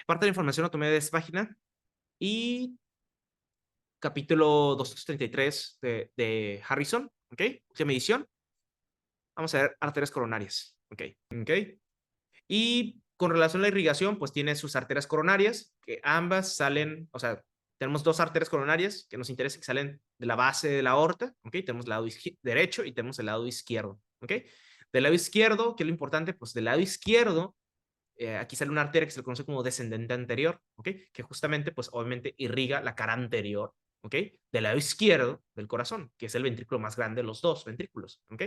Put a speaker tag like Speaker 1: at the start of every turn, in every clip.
Speaker 1: Parte de la información lo tomé de esta página y capítulo 233 de Harrison, ¿ok? Última edición. Vamos a ver arterias coronarias, ¿ok? ¿Ok? Y con relación a la irrigación, pues tiene sus arterias coronarias, que ambas salen, o sea, tenemos dos arterias coronarias que nos interesa que salen de la base de la aorta, ¿ok? Tenemos el lado derecho y tenemos el lado izquierdo, ¿ok? Del lado izquierdo, ¿qué es lo importante? Pues del lado izquierdo, aquí sale una arteria que se le conoce como descendente anterior, ¿ok? Que justamente, pues obviamente irriga la cara anterior, ¿ok? Del lado izquierdo del corazón, que es el ventrículo más grande de los dos ventrículos, ¿ok?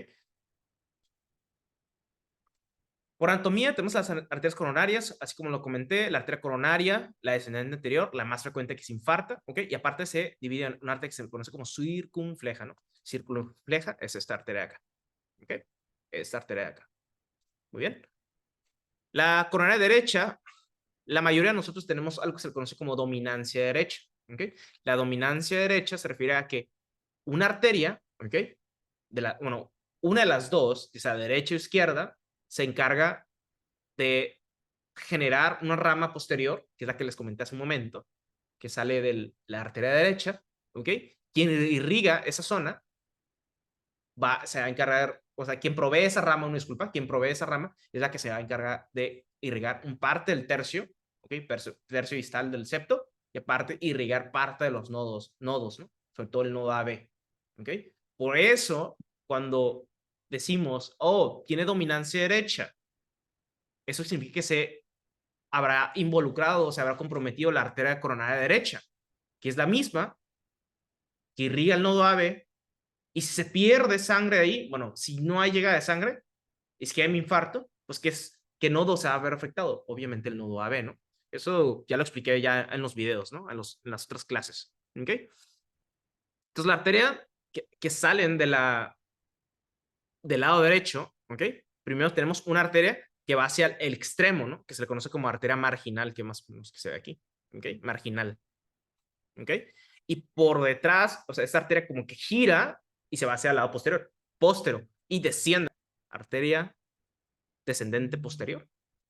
Speaker 1: Por anatomía tenemos las arterias coronarias, así como lo comenté, la arteria coronaria, la descendente anterior, la más frecuente que se infarta, ¿ok? Y aparte se divide en una arteria que se conoce como circunfleja, ¿no? Circunfleja es esta arteria de acá, ¿ok? Esta arteria de acá. Muy bien. La coronaria derecha, la mayoría de nosotros tenemos algo que se conoce como dominancia derecha, ¿ok? La dominancia derecha se refiere a que una arteria, ¿ok? Bueno, una de las dos, o sea, derecha o izquierda, se encarga de generar una rama posterior, que es la que les comenté hace un momento, que sale de la arteria derecha, ¿ok? Quien irriga esa zona se va a encargar, o sea, quien provee esa rama, una disculpa, quien provee esa rama es la que se va a encargar de irrigar un parte del tercio, ¿ok? Tercio distal del septo, y aparte irrigar parte de los nodos, ¿no? Sobre todo el nodo AB, ¿ok? Por eso, cuando decimos, oh, tiene dominancia derecha, eso significa que se habrá involucrado o se habrá comprometido la arteria coronaria derecha, que es la misma que irriga el nodo AB, y si se pierde sangre ahí, bueno, si no hay llegada de sangre, es que hay un infarto, pues ¿qué nodo se va a ver afectado? Obviamente el nodo AB, ¿no? Eso ya lo expliqué ya en los videos, ¿no? En las otras clases, ¿ok? Entonces la arteria que salen del lado derecho, ¿ok? Primero tenemos una arteria que va hacia el extremo, ¿no? Que se le conoce como arteria marginal, que más o menos que se ve aquí, ¿ok? Marginal, ¿ok? Y por detrás, o sea, esta arteria como que gira y se va hacia el lado posterior, y desciende, arteria descendente posterior.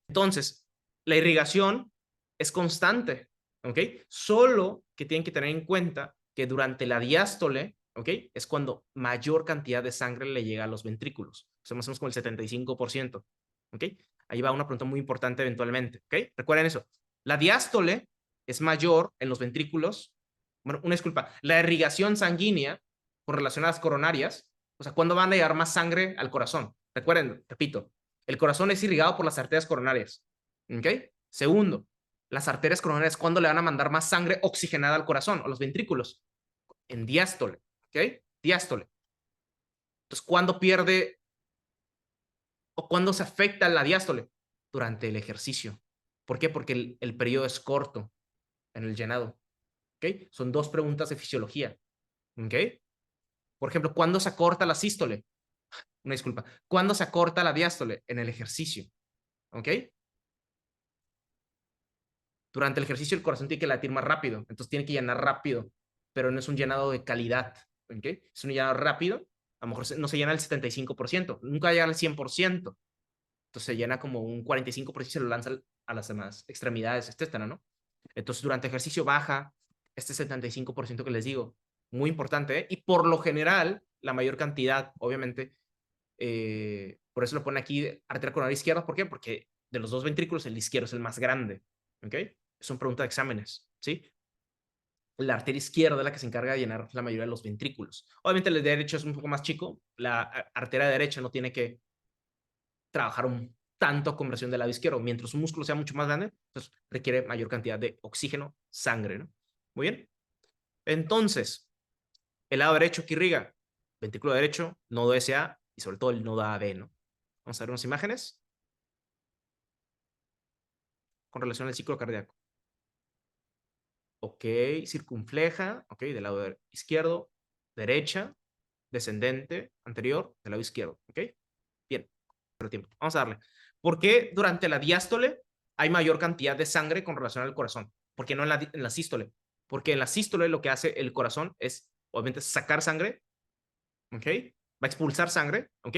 Speaker 1: Entonces, la irrigación es constante, ¿ok? Solo que tienen que tener en cuenta que durante la diástole, ¿ok? Es cuando mayor cantidad de sangre le llega a los ventrículos. O sea, más o menos como el 75%, ¿ok? Ahí va una pregunta muy importante eventualmente, ¿ok? Recuerden eso. La diástole es mayor en los ventrículos. Bueno, una disculpa. La irrigación sanguínea con relación a las coronarias, o sea, ¿cuándo van a llegar más sangre al corazón? Recuerden, repito, el corazón es irrigado por las arterias coronarias. ¿Ok? Segundo, las arterias coronarias, ¿cuándo le van a mandar más sangre oxigenada al corazón o los ventrículos? En diástole. ¿Ok? Diástole. Entonces, ¿cuándo pierde o cuándo se afecta la diástole? Durante el ejercicio. ¿Por qué? Porque el periodo es corto en el llenado. ¿Ok? Son dos preguntas de fisiología. ¿Ok? Por ejemplo, ¿cuándo se acorta la sístole? Una disculpa. ¿Cuándo se acorta la diástole? En el ejercicio. ¿Ok? Durante el ejercicio el corazón tiene que latir más rápido, entonces tiene que llenar rápido, pero no es un llenado de calidad, ¿ok? Es un llenado rápido, a lo mejor no se llena el 75%, nunca llega al 100%, entonces se llena como un 45% y se lo lanza a las demás extremidades, etcétera, ¿no? Entonces durante el ejercicio baja este 75% que les digo, muy importante, ¿eh? Y por lo general, la mayor cantidad, obviamente, por eso lo pone aquí arteria coronaria izquierda, ¿por qué? Porque de los dos ventrículos el izquierdo es el más grande, ¿ok? Son preguntas de exámenes, ¿sí? La arteria izquierda es la que se encarga de llenar la mayoría de los ventrículos. Obviamente el derecho es un poco más chico, la arteria derecha no tiene que trabajar tanto conversión del lado izquierdo, mientras un músculo sea mucho más grande, pues requiere mayor cantidad de oxígeno, sangre, ¿no? Muy bien. Entonces, el lado derecho que irriga, ventrículo derecho, nodo SA y sobre todo el nodo AB, ¿no? Vamos a ver unas imágenes con relación al ciclo cardíaco. Ok, circunfleja, ok, del lado izquierdo, derecha, descendente, anterior, del lado izquierdo, ok. Bien, pero tiempo. Vamos a darle. ¿Por qué durante la diástole hay mayor cantidad de sangre con relación al corazón? ¿Por qué no en la sístole? Porque en la sístole lo que hace el corazón es, obviamente, sacar sangre, ok. Va a expulsar sangre, ok.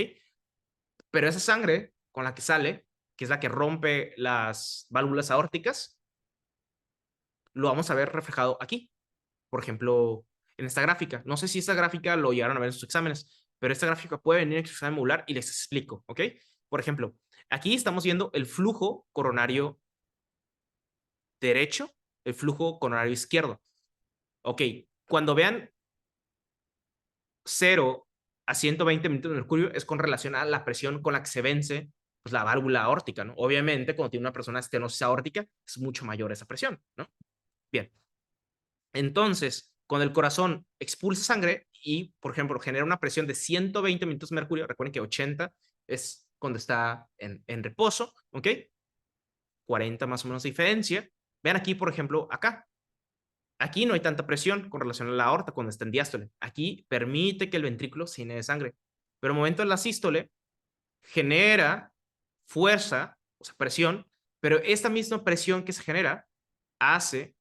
Speaker 1: Pero esa sangre con la que sale, que es la que rompe las válvulas aórticas, lo vamos a ver reflejado aquí. Por ejemplo, en esta gráfica. No sé si esta gráfica lo llegaron a ver en sus exámenes, pero esta gráfica puede venir en su examen modular y les explico, ¿ok? Por ejemplo, aquí estamos viendo el flujo coronario derecho, el flujo coronario izquierdo. Ok, cuando vean 0 a 120 milímetros de mercurio es con relación a la presión con la que se vence pues, la válvula aórtica, ¿no? Obviamente, cuando tiene una persona estenosis aórtica, es mucho mayor esa presión, ¿no? Bien. Entonces, cuando el corazón expulsa sangre y, por ejemplo, genera una presión de 120 milímetros de mercurio, recuerden que 80 es cuando está en reposo, ¿ok? 40 más o menos de diferencia. Vean aquí, por ejemplo, acá. Aquí no hay tanta presión con relación a la aorta cuando está en diástole. Aquí permite que el ventrículo se llene de sangre. Pero el momento de la sístole genera fuerza, o sea, presión, pero esta misma presión que se genera hace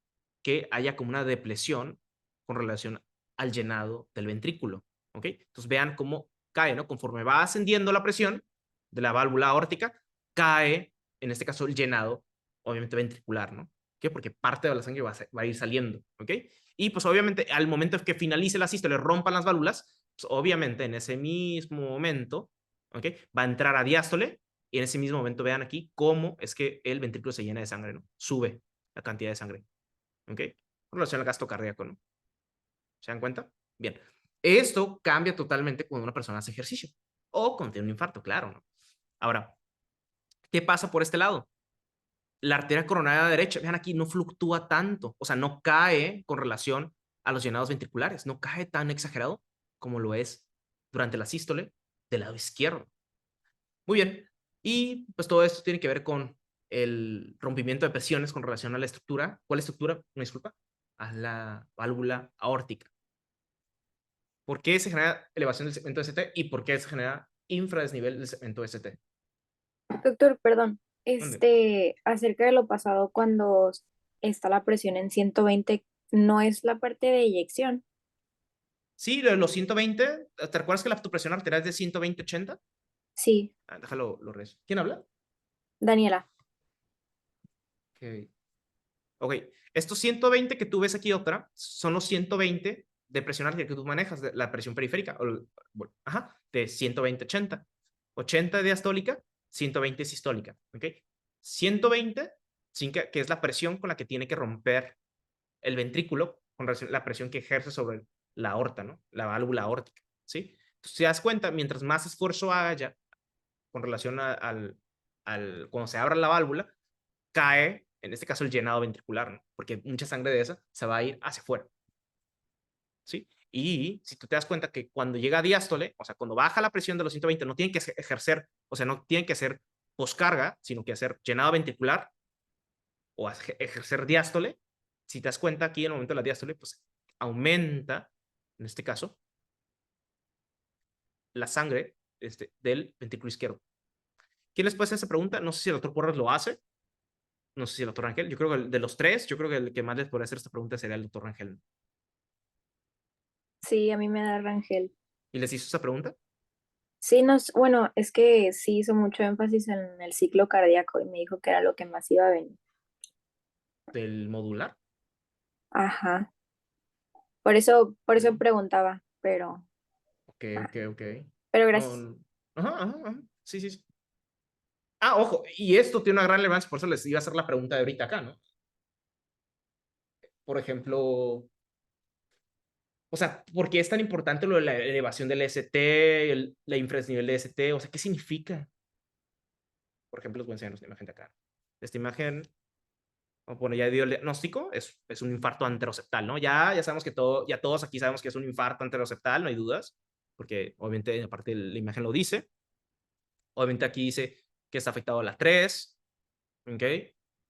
Speaker 1: que haya como una depresión con relación al llenado del ventrículo. ¿Ok? Entonces vean cómo cae, ¿no? Conforme va ascendiendo la presión de la válvula aórtica, cae, en este caso, el llenado, obviamente ventricular, ¿no? ¿Qué? Porque parte de la sangre va a ir saliendo, ¿ok? Y pues obviamente al momento que finalice la sístole, rompan las válvulas, pues obviamente en ese mismo momento, ¿ok? Va a entrar a diástole y en ese mismo momento vean aquí cómo es que el ventrículo se llena de sangre, ¿no? Sube la cantidad de sangre, ¿ok? Con relación al gasto cardíaco, ¿no? ¿Se dan cuenta? Bien. Esto cambia totalmente cuando una persona hace ejercicio o cuando tiene un infarto, claro, ¿no? Ahora, ¿qué pasa por este lado? La arteria coronaria derecha, vean aquí, no fluctúa tanto, o sea, no cae con relación a los llenados ventriculares, no cae tan exagerado como lo es durante la sístole del lado izquierdo. Muy bien. Y pues todo esto tiene que ver con el rompimiento de presiones con relación a la estructura. ¿Cuál estructura? Me disculpa. A la válvula aórtica. ¿Por qué se genera elevación del segmento ST y por qué se genera infradesnivel del segmento ST?
Speaker 2: Doctor, perdón,
Speaker 1: ¿Dónde?
Speaker 2: acerca de lo pasado cuando está la presión en 120, no es la parte de eyección.
Speaker 1: Sí, lo de los 120. ¿Te recuerdas que la presión arterial es de 120/80?
Speaker 2: Sí,
Speaker 1: Ah, déjalo, lo rezo. ¿Quién habla?
Speaker 2: Daniela.
Speaker 1: Ok. Ok. Estos 120 que tú ves aquí otra son los 120 de presión arterial que tú manejas, de la presión periférica. Bueno, ajá, de 120/80. 80 diastólica, 120 sistólica. ¿Ok? 120, que es la presión con la que tiene que romper el ventrículo, con la presión que ejerce sobre la aorta, ¿no? La válvula aórtica. ¿Sí? Entonces, si te das cuenta, mientras más esfuerzo haya con relación cuando se abra la válvula, cae, en este caso, el llenado ventricular, ¿no? Porque mucha sangre de esa se va a ir hacia afuera, ¿sí? Y si tú te das cuenta que cuando llega a diástole, o sea, cuando baja la presión de los 120, no tienen que ejercer, o sea, no tienen que hacer poscarga, sino que hacer llenado ventricular o ejercer diástole. Si te das cuenta aquí en el momento de la diástole, pues aumenta, en este caso, la sangre del ventrículo izquierdo. ¿Quién les puede hacer esa pregunta? No sé si el doctor Porras lo hace. No sé si el doctor Rangel. Yo creo que de los tres, yo creo que el que más les podría hacer esta pregunta sería el doctor Rangel.
Speaker 2: Sí, a mí me da Rangel.
Speaker 1: ¿Y les hizo esa pregunta
Speaker 2: Sí, bueno, es que sí hizo mucho énfasis en el ciclo cardíaco y me dijo que era lo que más iba a venir.
Speaker 1: del modular?
Speaker 2: Ajá, por eso
Speaker 1: Ok,
Speaker 2: preguntaba,
Speaker 1: ok, ok. Ok.
Speaker 2: pero
Speaker 1: No,
Speaker 2: gracias.
Speaker 1: ajá, ajá, ajá. Sí, sí, sí. Ah, ojo, y esto tiene una gran relevancia, por eso les iba a hacer la pregunta de ahorita acá, ¿no? Por ejemplo, o sea, ¿por qué es tan importante lo de la elevación del ST, la infrasnivel de ST? O sea, ¿qué significa? Por ejemplo, les voy a enseñar una imagen de acá. Esta imagen, bueno, ya dio el diagnóstico, es un infarto anteroseptal, ¿no? Ya sabemos que ya todos aquí sabemos que es un infarto anteroseptal, no hay dudas, porque obviamente aparte la imagen lo dice. Obviamente aquí dice que está afectado la 3, ¿ok?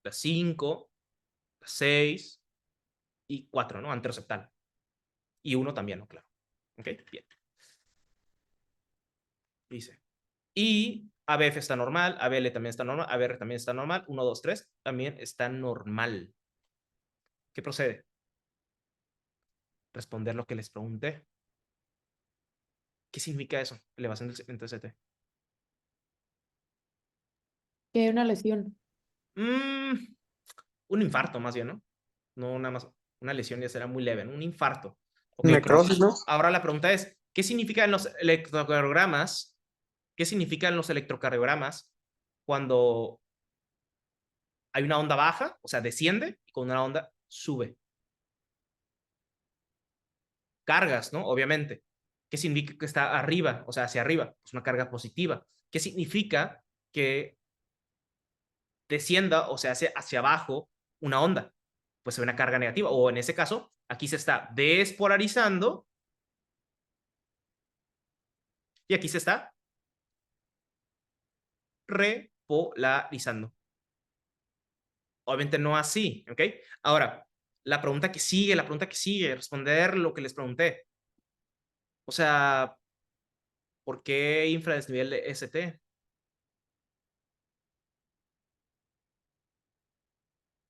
Speaker 1: La 5, la 6 y 4, ¿no? Anteroseptal. Y uno también, ¿no? Claro. ¿Ok? Bien. Dice. Y ABF está normal, ABL también está normal, ABR también está normal, 1, 2, 3 también está normal. ¿Qué procede? Responder lo que les pregunté. ¿Qué significa eso? Elevación del segmento ST.
Speaker 3: Que hay una lesión.
Speaker 1: Mm, un infarto más bien, ¿no? no nada más una lesión ya será muy leve, ¿no? Un infarto. Ok,
Speaker 3: Necrosis, ¿no?
Speaker 1: ahora la pregunta es, ¿qué significan los electrocardiogramas? ¿Qué significan los electrocardiogramas cuando hay una onda baja, o sea, desciende, y con una onda sube? Cargas, ¿no? Obviamente. ¿Qué significa que está arriba, o sea, hacia arriba? Es una carga positiva. ¿Qué significa que descienda o se hace hacia abajo una onda? Pues se ve una carga negativa. O en ese caso, aquí se está despolarizando y aquí se está repolarizando. Obviamente no así, ¿ok? Ahora, la pregunta que sigue, responder lo que les pregunté. O sea, ¿por qué infradesnivel de ST?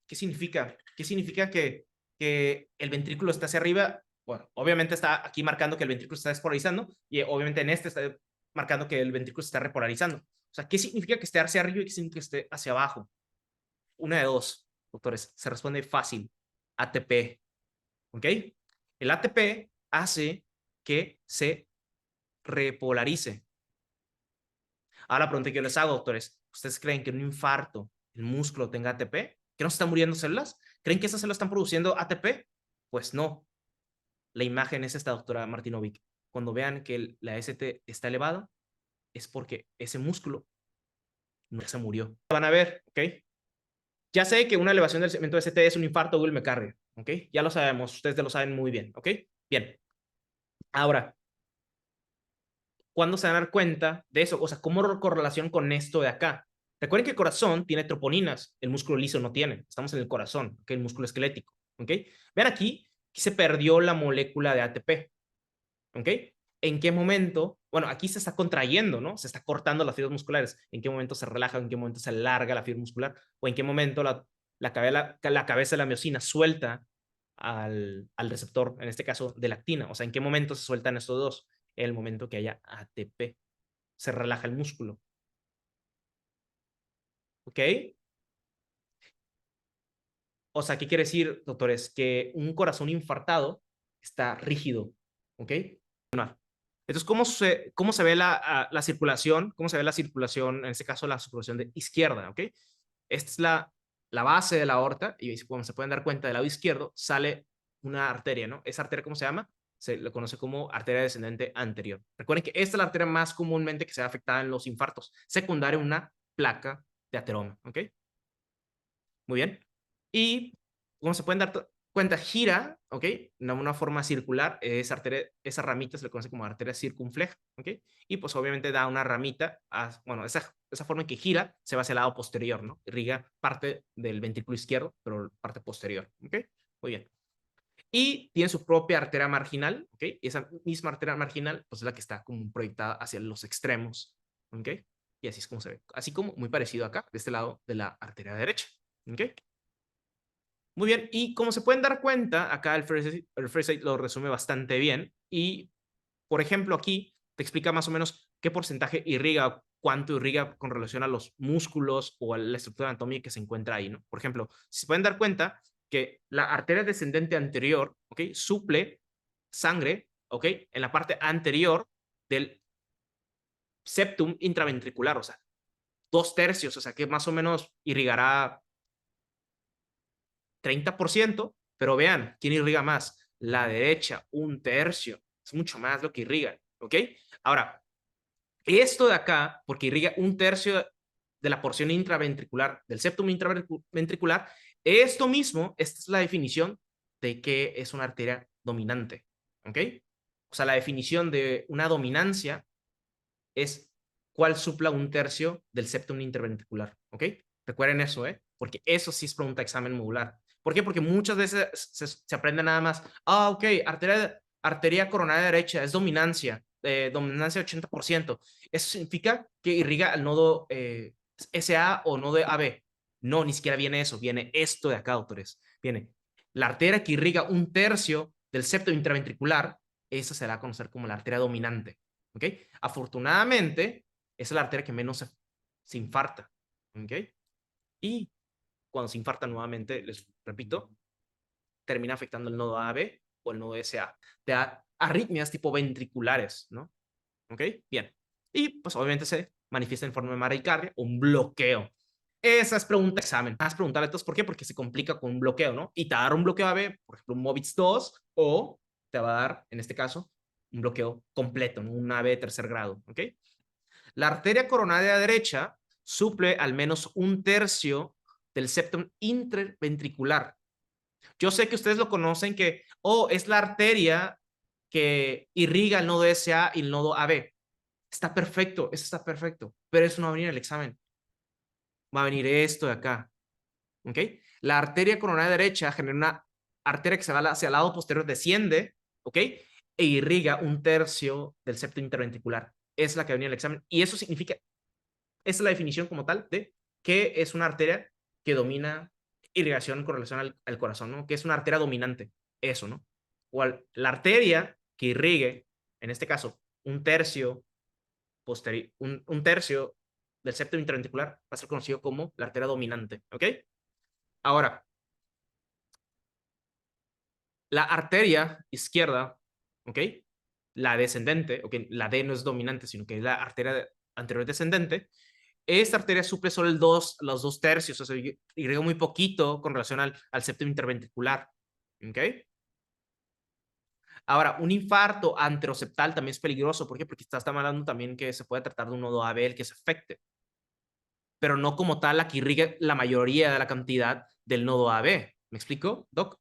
Speaker 1: ¿Qué significa? ¿Qué significa que el ventrículo está hacia arriba? Bueno, obviamente está aquí marcando que el ventrículo está despolarizando y obviamente en este está marcando que el ventrículo se está repolarizando. O sea, ¿qué significa que esté hacia arriba y qué significa que esté hacia abajo? Una de dos, doctores. Se responde fácil. ATP. ¿Ok? El ATP hace que se repolarice. Ahora la pregunta que yo les hago, doctores. ¿Ustedes creen que en un infarto el músculo tenga ATP? ¿Que no se están muriendo células? ¿Creen que esas células están produciendo ATP? Pues no. La imagen es esta, doctora Martinovic. Cuando vean que la ST está elevada, es porque ese músculo no se murió. Van a ver, ¿ok? Ya sé que una elevación del segmento ST es un infarto o miocardio, ¿ok? Ya lo sabemos, ustedes ya lo saben muy bien, ¿ok? Bien. Ahora, ¿cuándo se van a dar cuenta de eso? O sea, ¿cómo correlación con esto de acá? Recuerden que el corazón tiene troponinas, el músculo liso no tiene. Estamos en el corazón, ¿ok? El músculo esquelético, ¿ok? Vean aquí se perdió la molécula de ATP, ¿ok? ¿En qué momento? Bueno, aquí se está contrayendo, ¿no? Se está cortando las fibras musculares. ¿En qué momento se relaja? ¿En qué momento se alarga la fibra muscular? ¿O en qué momento la cabeza de la miocina suelta al receptor, en este caso de lactina? O sea, ¿en qué momento se sueltan estos dos? En el momento que haya ATP. Se relaja el músculo. ¿Ok? O sea, ¿qué quiere decir, doctores? Que un corazón infartado está rígido. ¿Ok? Entonces, cómo se ve la circulación? ¿Cómo se ve la circulación? En este caso, la circulación de izquierda, ¿ok? Esta es la base de la aorta y como se pueden dar cuenta, del lado izquierdo sale una arteria, ¿no? Esa arteria, ¿cómo se llama? Se le conoce como arteria descendente anterior. Recuerden que esta es la arteria más comúnmente que se ve afectada en los infartos. Secundaria, una placa de ateroma, ¿ok? Muy bien. Y como se pueden dar cuenta, gira, ¿ok? De una forma circular. Esa arteria, esa ramita se le conoce como arteria circunfleja, ¿ok? Y pues obviamente da una ramita, bueno, esa forma en que gira se va hacia el lado posterior, ¿no? Irriga parte del ventrículo izquierdo, pero parte posterior, ¿ok? Muy bien. Y tiene su propia arteria marginal, ¿ok? Y esa misma arteria marginal, pues es la que está como proyectada hacia los extremos, ¿ok? Y así es como se ve. Así como muy parecido acá, de este lado de la arteria derecha, ¿ok? Muy bien, y como se pueden dar cuenta, acá el first aid lo resume bastante bien. Y, por ejemplo, aquí te explica más o menos qué porcentaje irriga, cuánto irriga con relación a los músculos o a la estructura anatómica que se encuentra ahí, ¿no? Por ejemplo, si se pueden dar cuenta que la arteria descendente anterior, ¿ok? Suple sangre, ¿ok? En la parte anterior del septum intraventricular, o sea, 2/3, o sea, que más o menos irrigará 30%, pero vean, ¿quién irriga más? La derecha, 1/3. Es mucho más lo que irriga, ¿ok? Ahora, esto de acá, porque irriga 1/3 de la porción intraventricular, del septum intraventricular, esto mismo, esta es la definición de que es una arteria dominante, ¿ok? O sea, la definición de una dominancia es cuál supla 1/3 del septum interventricular, ¿ok? Recuerden eso, ¿eh? Porque eso sí es pregunta de examen modular. ¿Por qué? Porque muchas veces se aprende nada más, ok, arteria coronaria derecha es dominancia 80%. Eso significa que irriga al nodo SA o nodo AB. No, ni siquiera viene eso, viene esto de acá, doctores. Viene la arteria que irriga 1/3 del septo intraventricular, esa se da a conocer como la arteria dominante. ¿Ok? Afortunadamente, esa es la arteria que menos se infarta. ¿Ok? Y cuando se infarta nuevamente, les repito, termina afectando el nodo AB o el nodo SA. Te da arritmias tipo ventriculares, ¿no? ¿Ok? Bien. Y pues obviamente se manifiesta en forma de bradicardia, un bloqueo. Esa es pregunta de examen. Vas a preguntarle entonces por qué, porque se complica con un bloqueo, ¿no? Y te va a dar un bloqueo AB, por ejemplo, un MOVITS 2, o te va a dar, en este caso, un bloqueo completo, ¿no? Un AB de tercer grado, ¿ok? La arteria coronaria derecha suple al menos un tercio del septum interventricular. Yo sé que ustedes lo conocen que, es la arteria que irriga el nodo SA y el nodo AB. Está perfecto, eso está perfecto, pero eso no va a venir en el examen. Va a venir esto de acá, ¿ok? La arteria coronaria derecha genera una arteria que se va hacia el lado posterior, desciende, ¿ok? E irriga un tercio del septo interventricular. Es la que va a venir en el examen. Y eso significa, esa es la definición como tal de qué es una arteria que domina irrigación con relación al corazón, ¿no? Que es una arteria dominante, eso, ¿no? O la arteria que irrigue, en este caso, un tercio un tercio del septo interventricular va a ser conocido como la arteria dominante, ¿ok? Ahora, la arteria izquierda, ¿ok? La descendente, ¿ok? La D no es dominante, sino que es la arteria anterior descendente. Esta arteria suple solo los dos tercios, o sea, irriga muy poquito con relación al septo interventricular, ¿ok? Ahora, un infarto anteroseptal también es peligroso. ¿Por qué? Porque estamos hablando también que se puede tratar de un nodo AB el que se afecte, pero no como tal la que irrigue la mayoría de la cantidad del nodo AB. ¿Me explico, Doc?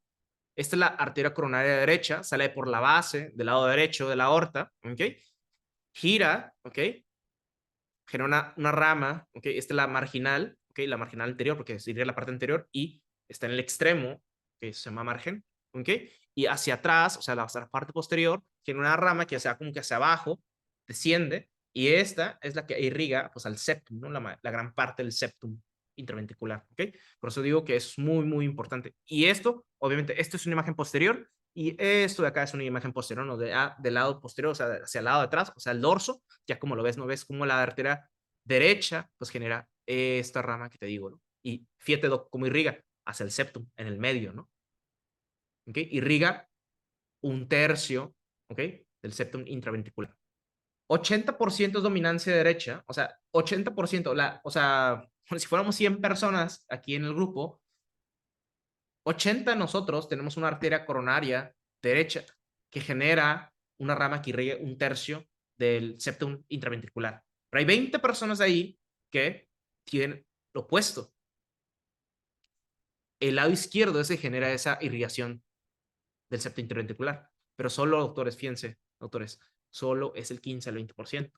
Speaker 1: Esta es la arteria coronaria derecha, sale por la base del lado derecho de la aorta, ¿ok? Gira, ¿ok? Genera una rama, ¿ok? Esta es la marginal, ¿ok? La marginal anterior, porque sería la parte anterior, y está en el extremo, que se llama margen, ¿ok? Y hacia atrás, o sea, la parte posterior, tiene una rama que sea como que hacia abajo, desciende, y esta es la que irriga, pues, al septum, ¿no? La gran parte del septum interventricular, ¿ok? Por eso digo que es muy, muy importante. Y esto, obviamente, esto es una imagen posterior, y esto de acá es una imagen posterior, ¿no? Del lado posterior, o sea, hacia el lado de atrás, o sea, el dorso, ya como lo ves, ¿no ves? Como la arteria derecha, pues genera esta rama que te digo, ¿no? Y fíjate cómo irriga hacia el septum, en el medio, ¿no? ¿Ok? Irriga un tercio, ¿ok? Del septum intraventricular. 80% es dominancia derecha, o sea, 80%, o sea, si fuéramos 100 personas aquí en el grupo, 80 nosotros tenemos una arteria coronaria derecha que genera una rama que irrigue un tercio del septum intraventricular. Pero hay 20 personas ahí que tienen lo opuesto. El lado izquierdo ese genera esa irrigación del septo interventricular. Pero solo, doctores, fíjense, doctores, solo es el 15 al 20%.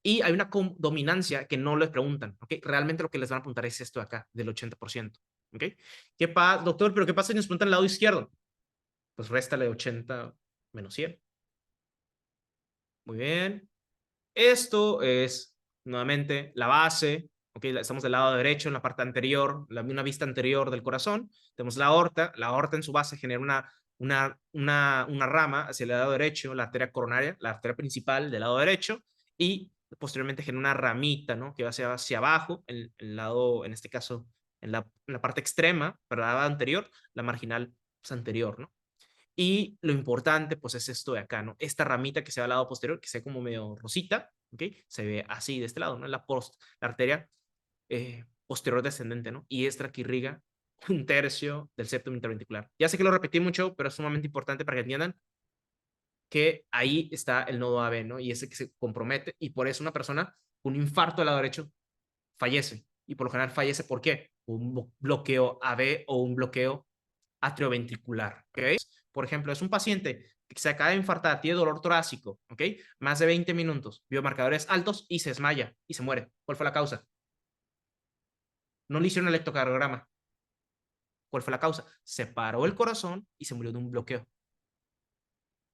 Speaker 1: Y hay una dominancia que no les preguntan, ¿ok? Realmente lo que les van a preguntar es esto de acá, del 80%, ¿ok? ¿Qué pasa, doctor? ¿Pero qué pasa si nos preguntan el lado izquierdo? Pues réstale 80 menos 100. Muy bien. Esto es, nuevamente, la base, ¿ok? Estamos del lado derecho, en la parte anterior, una vista anterior del corazón. Tenemos la aorta en su base genera una rama hacia el lado derecho, la arteria coronaria, la arteria principal del lado derecho, y posteriormente genera una ramita, ¿no? Que va hacia abajo, en el lado, en este caso, en la parte extrema, para la anterior, la marginal pues, anterior, ¿no? Y lo importante, pues, es esto de acá, ¿no? Esta ramita que se va al lado posterior, que se ve como medio rosita, ¿ok? Se ve así de este lado, ¿no? La arteria posterior descendente, ¿no? Y esta que irriga un tercio del septum interventricular. Ya sé que lo repetí mucho, pero es sumamente importante para que entiendan que ahí está el nodo AB, ¿no? Y ese que se compromete, y por eso una persona con un infarto del lado derecho fallece. Y por lo general fallece, ¿por qué? Un bloqueo AB o un bloqueo atrioventricular, ¿ok? Por ejemplo, es un paciente que se acaba de infartar, tiene dolor torácico, ¿ok? Más de 20 minutos, biomarcadores altos y se desmaya y se muere. ¿Cuál fue la causa? No le hicieron electrocardiograma. ¿Cuál fue la causa? Se paró el corazón y se murió de un bloqueo.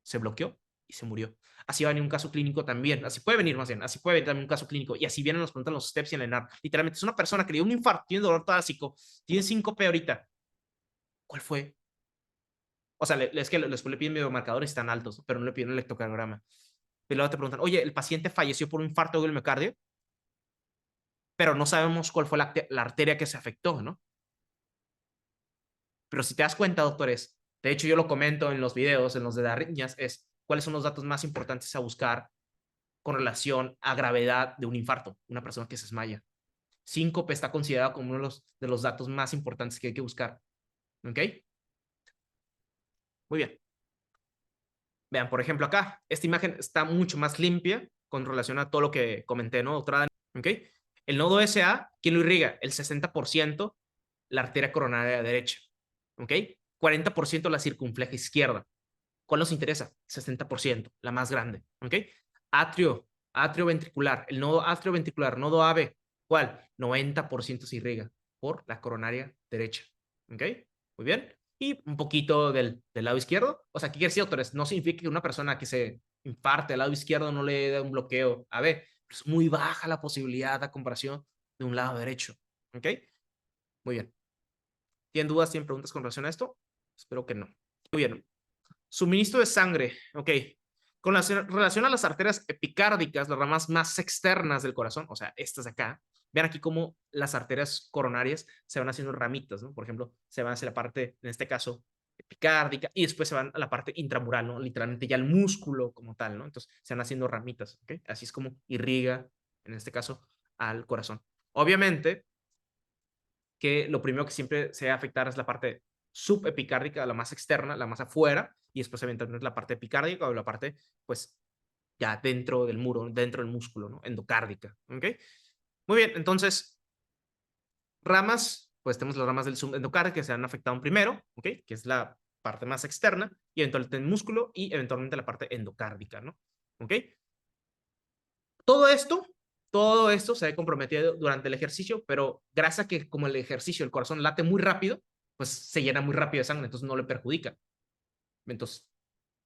Speaker 1: Se bloqueó y se murió. Así va a venir un caso clínico también. Así puede venir más bien. Así puede venir también un caso clínico. Y así vienen los preguntan los steps y el ENAR. Literalmente es una persona que le dio un infarto, tiene dolor torácico, tiene síncope ahorita. ¿Cuál fue? O sea, es que después le piden biomarcadores y están altos, pero no le piden electrocardiograma. Y luego te preguntan, oye, el paciente falleció por un infarto del miocardio, pero no sabemos cuál fue la arteria que se afectó, ¿no? Pero si te das cuenta, doctores, De hecho, yo lo comento en los videos, en los de arritmias, es cuáles son los datos más importantes a buscar con relación a gravedad de un infarto, una persona que se desmaya. Síncope está considerado como uno de los datos más importantes que hay que buscar. ¿Ok? Muy bien. Vean, por ejemplo, acá, esta imagen está mucho más limpia con relación a todo lo que comenté, ¿no, doctora Dani? ¿Ok? El nodo SA, ¿quién lo irriga? El 60%, la arteria coronaria derecha. ¿Ok? 40% la circunfleja izquierda. ¿Cuál nos interesa? 60%, la más grande. ¿Ok? Atrio, atrio ventricular, el nodo atrio ventricular, nodo AV, ¿cuál? 90% se irriga por la coronaria derecha. ¿Ok? Muy bien. Y un poquito del lado izquierdo. O sea, ¿qué quiere decir, doctores? No significa que una persona que se infarte al lado izquierdo no le dé un bloqueo AV. Es muy baja la posibilidad a comparación de un lado derecho. ¿Ok? Muy bien. ¿Tienen dudas, tienen preguntas con relación a esto? Espero que no. Muy bien. Suministro de sangre, ok. Con relación a las arterias epicárdicas, las ramas más externas del corazón, o sea, estas de acá, vean aquí cómo las arterias coronarias se van haciendo ramitas, ¿no? Por ejemplo, se van hacia la parte, en este caso, epicárdica, y después se van a la parte intramural, ¿no? Literalmente ya el músculo como tal, ¿no? Entonces se van haciendo ramitas, ¿ok? Así es como irriga, en este caso, al corazón. Obviamente, que lo primero que siempre se va a afectar es la parte subepicárdica, la más externa, la más afuera, y después eventualmente la parte epicárdica o la parte, pues, ya dentro del muro, dentro del músculo, ¿no? Endocárdica, ¿ok? Muy bien, entonces, ramas, pues tenemos las ramas del subendocárdico que se han afectado primero, ¿ok? Que es la parte más externa, y eventualmente el músculo, y eventualmente la parte endocárdica, ¿no? ¿Ok? Todo esto, todo esto se ve comprometido durante el ejercicio, pero gracias a que como el ejercicio, el corazón late muy rápido, pues se llena muy rápido de sangre, entonces no le perjudica. Entonces,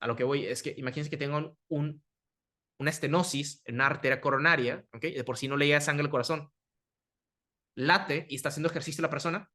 Speaker 1: a lo que voy es que imagínense que tengan una estenosis en una arteria coronaria, ¿ok? De por sí no le llega sangre al corazón, late y está haciendo ejercicio la persona,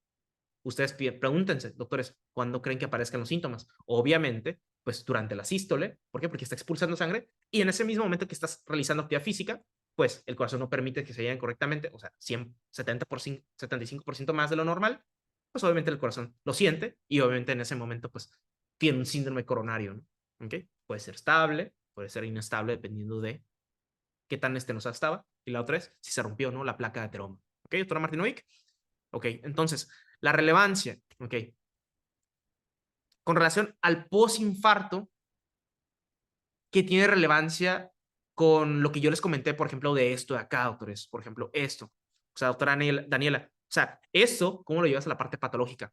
Speaker 1: ustedes pregúntense, doctores, ¿cuándo creen que aparezcan los síntomas? Obviamente, pues durante la sístole, ¿por qué? Porque está expulsando sangre y en ese mismo momento que estás realizando actividad física, pues el corazón no permite que se llenen correctamente, o sea, 100, 70%, 75% más de lo normal, pues obviamente el corazón lo siente y obviamente en ese momento, pues tiene un síndrome coronario, ¿no? ¿Ok? Puede ser estable, puede ser inestable dependiendo de qué tan estenosa estaba. Y la otra es si se rompió o no la placa de ateroma. ¿Ok, doctora Martinovic? Ok, entonces, la relevancia, ok. Con relación al posinfarto, que tiene relevancia con lo que yo les comenté, por ejemplo, de esto de acá, doctores, por ejemplo, esto. O sea, doctora Daniela, o sea, esto, ¿cómo lo llevas a la parte patológica?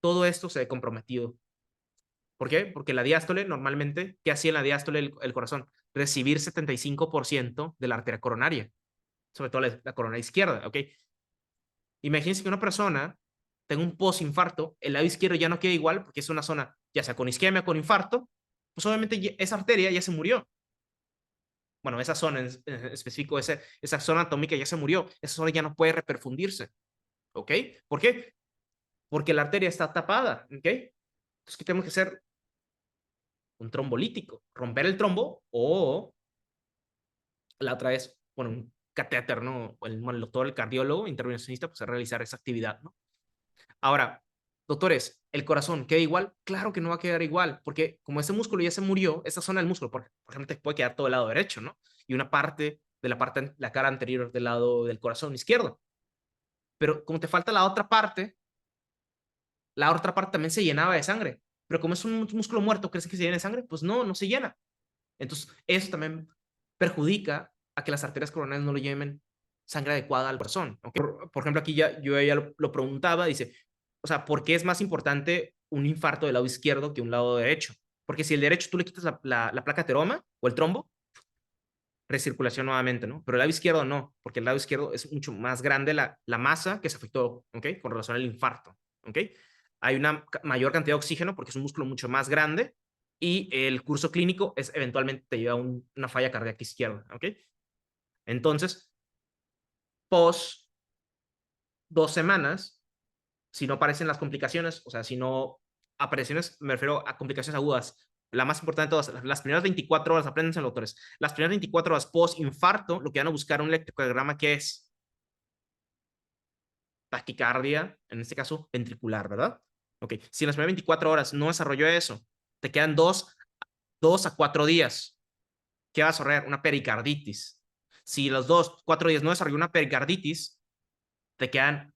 Speaker 1: Todo esto se ve comprometido. ¿Por qué? Porque la diástole, normalmente, ¿qué hacía en la diástole el corazón? Recibir 75% de la arteria coronaria, sobre todo la coronaria izquierda, ¿ok? Imagínense que una persona tenga un posinfarto, el lado izquierdo ya no queda igual porque es una zona, ya sea con isquemia, con infarto, pues obviamente esa arteria ya se murió. Bueno, esa zona en específico, esa zona atómica ya se murió. Esa zona ya no puede reperfundirse. ¿Ok? ¿Por qué? Porque la arteria está tapada. ¿Ok? Entonces, ¿qué tenemos que hacer? Un trombolítico. Romper el trombo o la otra vez, bueno, un catéter, ¿no? El doctor, el cardiólogo, intervencionista, pues a realizar esa actividad, ¿no? Ahora, doctores, ¿el corazón queda igual? Claro que no va a quedar igual, porque como ese músculo ya se murió, esa zona del músculo, por ejemplo, te puede quedar todo el lado derecho, ¿no? Y una parte de la cara anterior del lado del corazón izquierdo. Pero como te falta la otra parte también se llenaba de sangre. Pero como es un músculo muerto, ¿crees que se llena de sangre? Pues no, no se llena. Entonces, eso también perjudica a que las arterias coronarias no le lleven sangre adecuada al corazón. ¿Okay? Por ejemplo, aquí yo ya lo preguntaba, dice, o sea, ¿por qué es más importante un infarto del lado izquierdo que un lado derecho? Porque si el derecho tú le quitas la placa ateroma o el trombo, recirculación nuevamente, ¿no? Pero el lado izquierdo no, porque el lado izquierdo es mucho más grande la masa que se afectó, ¿ok? Con relación al infarto, ¿ok? Hay una mayor cantidad de oxígeno porque es un músculo mucho más grande y el curso clínico es eventualmente te lleva a una falla cardíaca izquierda, ¿ok? Entonces, pos 2 semanas, si no aparecen las complicaciones, o sea, si no aparecen, me refiero a complicaciones agudas, la más importante de todas, las primeras 24 horas, apréndanse, doctores, las primeras 24 horas post-infarto, lo que van a buscar un electrocardiograma que es taquicardia, en este caso ventricular, ¿verdad? Ok, si en las primeras 24 horas no desarrolló eso, te quedan 2 a 4 días. ¿Qué va a desarrollar? Una pericarditis. Si los 4 días no desarrolló una pericarditis, te quedan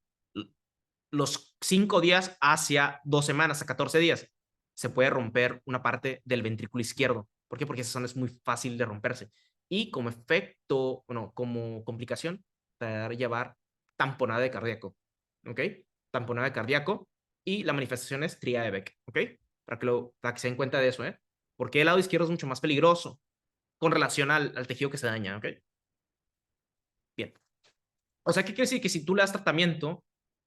Speaker 1: los 5 días hacia 2 semanas, a 14 días. Se puede romper una parte del ventrículo izquierdo. ¿Por qué? Porque esa zona es muy fácil de romperse. Y como efecto, bueno, como complicación, te va a llevar tamponada de cardíaco. ¿Ok? Tamponada de cardíaco. Y la manifestación es tríada de Beck. ¿Ok? Para que se den cuenta de eso, ¿eh? Porque el lado izquierdo es mucho más peligroso con relación al tejido que se daña. ¿Ok? Bien. O sea, ¿qué quiere decir? Que si tú le das tratamiento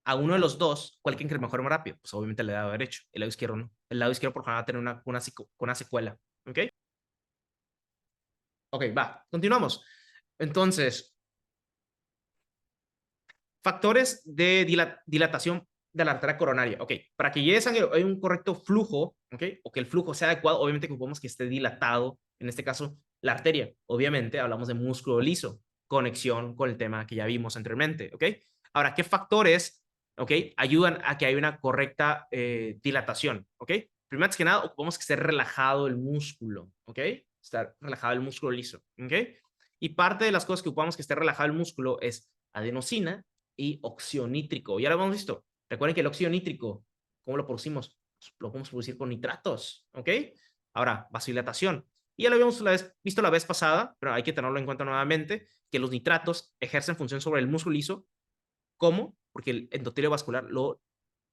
Speaker 1: a uno de los dos, ¿cuál creen que mejore más rápido? Pues obviamente el lado derecho, el lado izquierdo no. El lado izquierdo por lo general va a tener una secuela. ¿Ok? Ok, va. Continuamos. Entonces, factores de dilatación de la arteria coronaria. Ok, para que llegue sangre hay un correcto flujo, ok, o que el flujo sea adecuado, obviamente que ocupamos que esté dilatado, en este caso, la arteria. Obviamente hablamos de músculo liso, conexión con el tema que ya vimos anteriormente, ok. Ahora, ¿qué factores, ok, ayudan a que haya una correcta dilatación, ok? Primero que nada, ocupamos que esté relajado el músculo, ok. Estar relajado el músculo liso, ok. Y parte de las cosas que ocupamos que esté relajado el músculo es adenosina y óxido nítrico. Ya lo hemos visto. Recuerden que el óxido nítrico, ¿cómo lo producimos? Lo podemos producir con nitratos, ¿ok? Ahora, vasodilatación. Y ya lo habíamos visto la vez pasada, pero hay que tenerlo en cuenta nuevamente, que los nitratos ejercen función sobre el músculo liso. ¿Cómo? Porque el endotelio vascular lo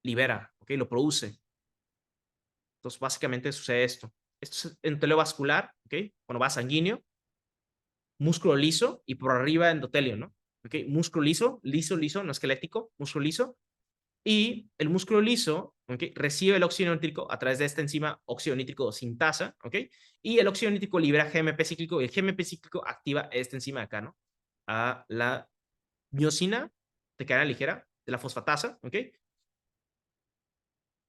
Speaker 1: libera, ¿ok? Lo produce. Entonces, básicamente sucede esto. Esto es endotelio vascular, ¿ok? Bueno, va sanguíneo, músculo liso y por arriba endotelio, ¿no? ¿Ok? Músculo liso, liso, no esquelético, músculo liso. Y el músculo liso, ¿okay? Recibe el óxido nítrico a través de esta enzima óxido nítrico sintasa, ¿ok? Y el óxido nítrico libera GMP cíclico y el GMP cíclico activa esta enzima de acá, ¿no? A la miosina de cadena ligera, de la fosfatasa, ¿ok?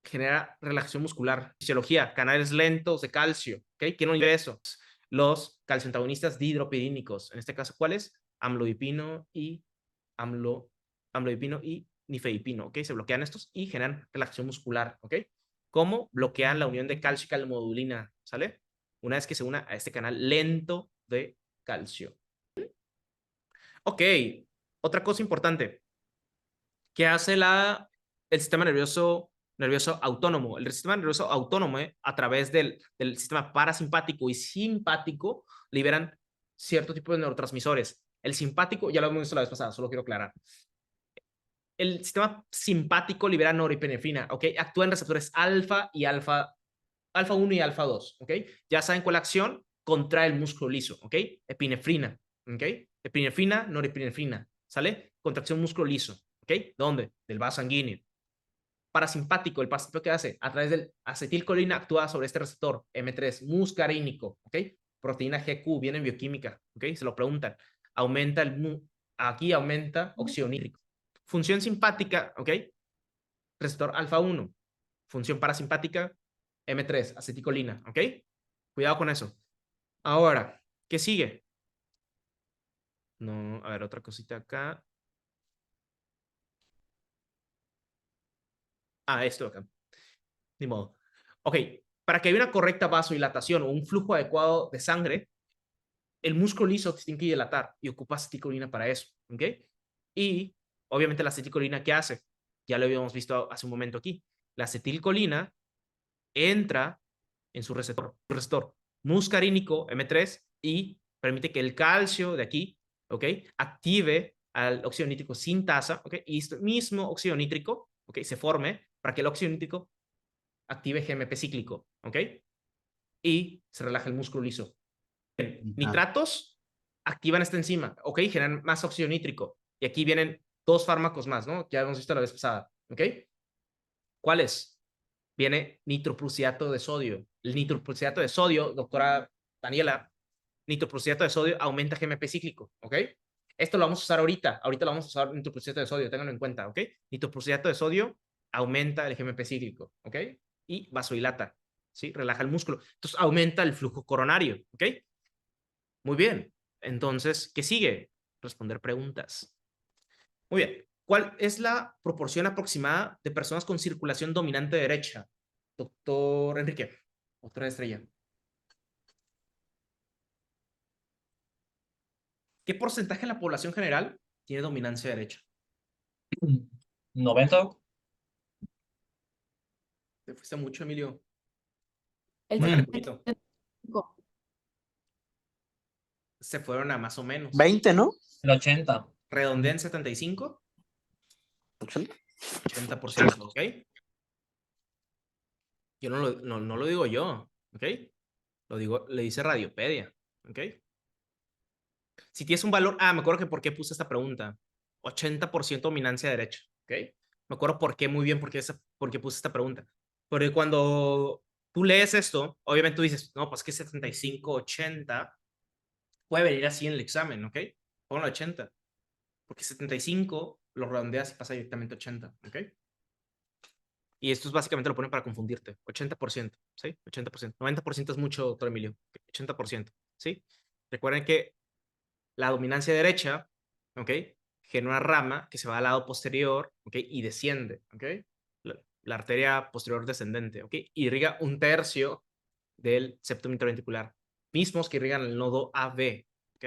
Speaker 1: Genera relajación muscular. Fisiología, canales lentos de calcio, ¿ok? ¿Quién no ve eso? Los calcioantagonistas dihidropirínicos. En este caso, ¿cuáles? Amlodipino y amlodipino y nifedipino, ¿ok? Se bloquean estos y generan relajación muscular, ¿ok? ¿Cómo? Bloquean la unión de calcio y calmodulina, ¿sale? Una vez que se una a este canal lento de calcio. Ok, otra cosa importante. ¿Qué hace el sistema nervioso autónomo? El sistema nervioso autónomo, a través del sistema parasimpático y simpático, liberan cierto tipo de neurotransmisores. El simpático, ya lo hemos visto la vez pasada, solo quiero aclarar. El sistema simpático libera norepinefrina, ¿ok? Actúa en receptores alfa y alfa 1 y alfa 2, ¿ok? Ya saben cuál acción contrae el músculo liso, ¿ok? Epinefrina, ¿ok? Epinefrina, norepinefrina, ¿sale? Contracción músculo liso, ¿ok? ¿Dónde? Del vaso sanguíneo. Parasimpático, el parasimpático que hace a través del acetilcolina actúa sobre este receptor M3 muscarínico, ¿ok? Proteína GQ, viene en bioquímica, ¿ok? Se lo preguntan. Aumenta aquí aumenta óxido nítrico. Función simpática, ¿ok? Receptor alfa 1. Función parasimpática, M3, acetilcolina, ¿ok? Cuidado con eso. Ahora, ¿qué sigue? No, a ver, otra cosita acá. Esto acá. Ni modo. Ok, para que haya una correcta vasodilatación o un flujo adecuado de sangre, el músculo liso se tiene que dilatar y ocupa acetilcolina para eso, ¿ok? Y obviamente la acetilcolina, ¿qué hace? Ya lo habíamos visto hace un momento aquí. La acetilcolina entra en su receptor muscarínico M3 y permite que el calcio de aquí, ¿ok? Active al óxido nítrico sintasa, ¿ok? Y este mismo óxido nítrico, ¿ok? Se forme para que el óxido nítrico active GMP cíclico, ¿ok? Y se relaja el músculo liso.
Speaker 3: Ah,
Speaker 1: Nitratos activan esta enzima, ¿ok? Generan más óxido nítrico. Y aquí vienen 2 fármacos más, ¿no? Ya hemos visto la vez pasada, ¿ok? ¿Cuáles? Viene nitroprusiato de sodio. El nitroprusiato de sodio, doctora Daniela, nitroprusiato de sodio aumenta GMP cíclico, ¿ok? Esto lo vamos a usar ahorita. Ahorita lo vamos a usar nitroprusiato de sodio, ténganlo en cuenta, ¿ok? Nitroprusiato de sodio aumenta el GMP cíclico, ¿ok? Y vasodilata, ¿sí? Relaja el músculo. Entonces aumenta el flujo coronario, ¿ok? Muy bien. Entonces, ¿qué sigue? Responder preguntas. Muy bien. ¿Cuál es la proporción aproximada de personas con circulación dominante derecha? Doctor Enrique, doctora Estrella. ¿Qué porcentaje de la población general tiene dominancia derecha?
Speaker 3: 90.
Speaker 1: Te fuiste mucho, Emilio.
Speaker 4: El
Speaker 1: Bájale
Speaker 3: Mm.
Speaker 1: poquito.
Speaker 4: 75.
Speaker 1: Se fueron a más o menos.
Speaker 5: 20, ¿no?
Speaker 3: El 80.
Speaker 1: Redondea en 75,
Speaker 5: 80.
Speaker 1: 80%, ¿ok? Yo no lo digo yo, ¿ok? Lo digo, le dice Radiopedia, ¿ok? Si tienes un valor, me acuerdo que por qué puse esta pregunta. 80% dominancia derecha, ¿ok? Me acuerdo por qué, muy bien, por qué puse esta pregunta. Porque cuando tú lees esto, obviamente tú dices, no, pues que 75, 80 puede venir así en el examen, ¿ok? Ponlo 80. Porque 75 lo redondeas y pasa directamente a 80, ¿ok? Y esto es básicamente lo ponen para confundirte. 80%, ¿sí? 80%. 90% es mucho, doctor Emilio. 80%, ¿sí? Recuerden que la dominancia derecha, ¿ok? Genera una rama que se va al lado posterior, ¿ok? Y desciende, ¿ok? La arteria posterior descendente, ¿ok? Irriga un tercio del septum interventricular, mismos que irrigan el nodo AB, ¿ok?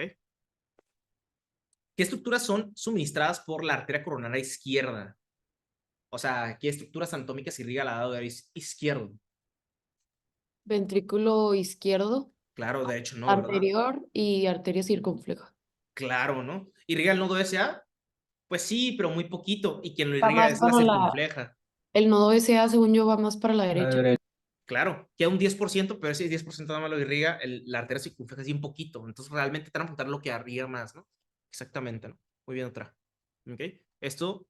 Speaker 1: ¿Qué estructuras son suministradas por la arteria coronaria izquierda? O sea, ¿qué estructuras anatómicas irriga al lado izquierdo?
Speaker 4: Ventrículo izquierdo,
Speaker 1: Claro, de hecho no, ¿verdad?
Speaker 4: anterior y arteria circunfleja.
Speaker 1: Claro, ¿no? ¿Irriga el nodo SA? Pues sí, pero muy poquito. Y quien lo
Speaker 4: Va
Speaker 1: irriga
Speaker 4: más
Speaker 1: es la
Speaker 4: para
Speaker 1: circunfleja.
Speaker 4: el nodo SA, según yo, va más para la
Speaker 3: La
Speaker 4: derecha.
Speaker 3: derecha.
Speaker 1: Claro, queda un 10%, pero ese 10% nada más lo irriga la arteria circunfleja así un poquito. Entonces realmente te van a apuntar lo que irriga más, ¿no? Exactamente, ¿no? Muy bien, otra. ¿Ok? Esto